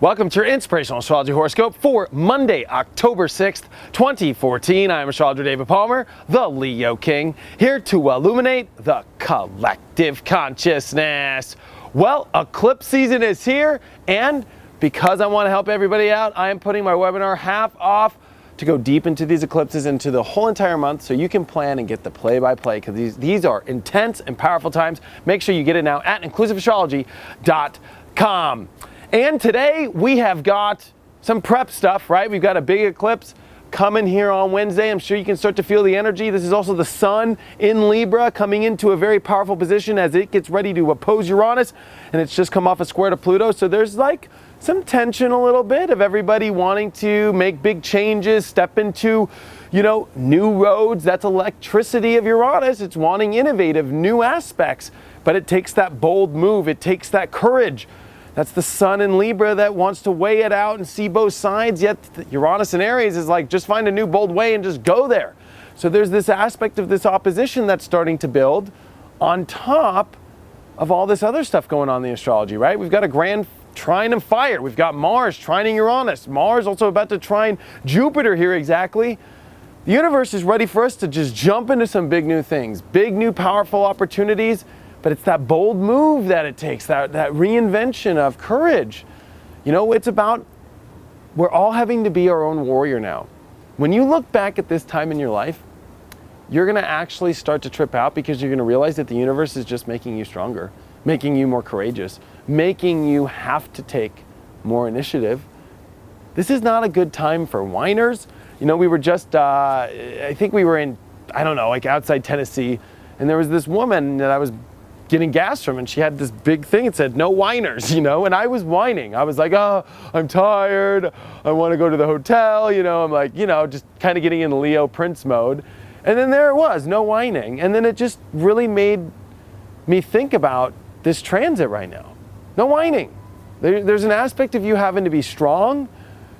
Welcome to your Inspirational Astrology Horoscope for Monday, October 6th, 2014. I am Astrologer David Palmer, the Leo King, here to illuminate the collective consciousness. Well, eclipse season is here, and because I want to help everybody out, I am putting my webinar half off to go deep into these eclipses into the whole entire month so you can plan and get the play-by-play, because these are intense and powerful times. Make sure you get it now at inclusiveastrology.com. And today we have got some prep stuff, right? We've got a big eclipse coming here on Wednesday. I'm sure you can start to feel the energy. This is also the sun in Libra coming into a very powerful position as it gets ready to oppose Uranus, and it's just come off a square to Pluto. So there's like some tension a little bit of everybody wanting to make big changes, step into, new roads. That's electricity of Uranus. It's wanting innovative, new aspects, but it takes that bold move. It takes that courage. That's the sun in Libra that wants to weigh it out and see both sides, yet Uranus in Aries is like, just find a new bold way and just go there. So there's this aspect of this opposition that's starting to build on top of all this other stuff going on in the astrology, right? We've got a grand trine of fire. We've got Mars trining Uranus. Mars also about to trine Jupiter here exactly. The universe is ready for us to just jump into some big new things, big new powerful opportunities. But it's that bold move that it takes, that reinvention of courage. It's about, we're all having to be our own warrior now. When you look back at this time in your life, you're going to actually start to trip out because you're going to realize that the universe is just making you stronger, making you more courageous, making you have to take more initiative. This is not a good time for whiners. We were just, I think we were in, outside Tennessee, and there was this woman that I was getting gas from, and she had this big thing. It said no whiners, and I was whining. I was like, oh, I'm tired, I want to go to the hotel, I'm like, just kind of getting in Leo Prince mode. And then there it was, no whining. And then it just really made me think about this transit right now. No whining. There's an aspect of you having to be strong.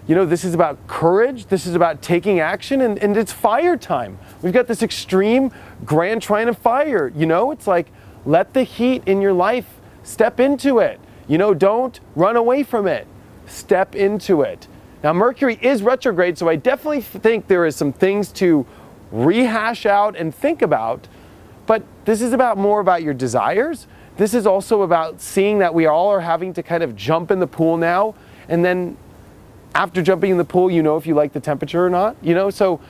This is about courage, this is about taking action, and it's fire time. We've got this extreme grand trine of fire. It's like, let the heat in your life, step into it. Don't run away from it. Step into it. Now, Mercury is retrograde, so I definitely think there is some things to rehash out and think about. But this is more about your desires. This is also about seeing that we all are having to kind of jump in the pool now. And then after jumping in the pool, if you like the temperature or not. So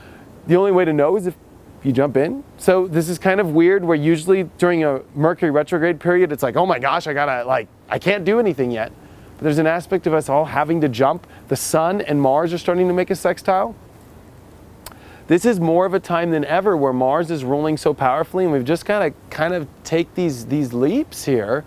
the only way to know is if you jump in. So this is kind of weird where usually during a Mercury retrograde period, it's like, oh my gosh, I can't do anything yet. But there's an aspect of us all having to jump. The sun and Mars are starting to make a sextile. This is more of a time than ever where Mars is ruling so powerfully, and we've just got to kind of take these leaps here,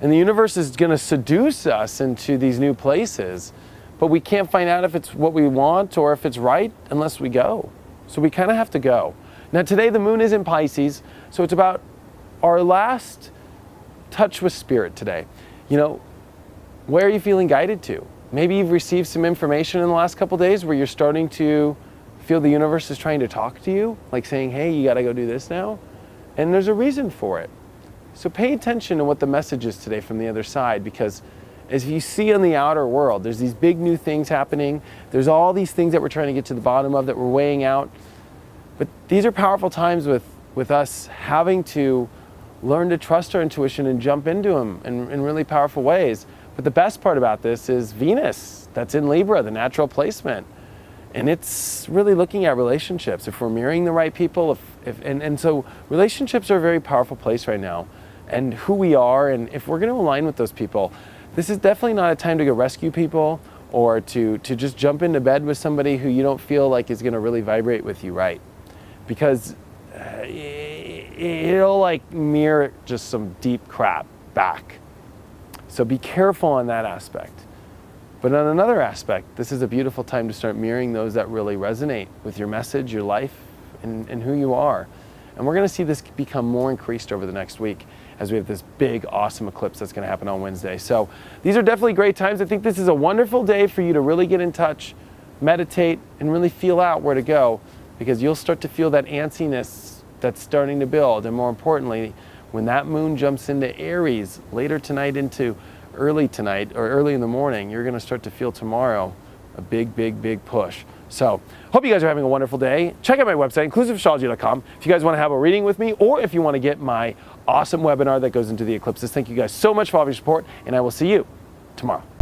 and the universe is going to seduce us into these new places. But we can't find out if it's what we want or if it's right unless we go. So we kind of have to go. Now today the moon is in Pisces, so it's about our last touch with spirit today. Where are you feeling guided to? Maybe you've received some information in the last couple days where you're starting to feel the universe is trying to talk to you, like saying, hey, you gotta go do this now. And there's a reason for it. So pay attention to what the message is today from the other side, because as you see in the outer world, there's these big new things happening. There's all these things that we're trying to get to the bottom of that we're weighing out. But these are powerful times with us having to learn to trust our intuition and jump into them in really powerful ways. But the best part about this is Venus, that's in Libra, the natural placement. And it's really looking at relationships. If we're marrying the right people, and so relationships are a very powerful place right now. And who we are, and if we're going to align with those people, this is definitely not a time to go rescue people or to just jump into bed with somebody who you don't feel like is going to really vibrate with you right. Because it'll mirror just some deep crap back. So be careful on that aspect. But on another aspect, this is a beautiful time to start mirroring those that really resonate with your message, your life, and who you are. And we're going to see this become more increased over the next week as we have this big, awesome eclipse that's going to happen on Wednesday. So these are definitely great times. I think this is a wonderful day for you to really get in touch, meditate, and really feel out where to go, because you'll start to feel that antsiness that's starting to build. And more importantly, when that moon jumps into Aries later tonight into early tonight or early in the morning, you're going to start to feel tomorrow a big, big, big push. So hope you guys are having a wonderful day. Check out my website, inclusiveastrology.com, if you guys want to have a reading with me, or if you want to get my awesome webinar that goes into the eclipses. Thank you guys so much for all of your support, and I will see you tomorrow.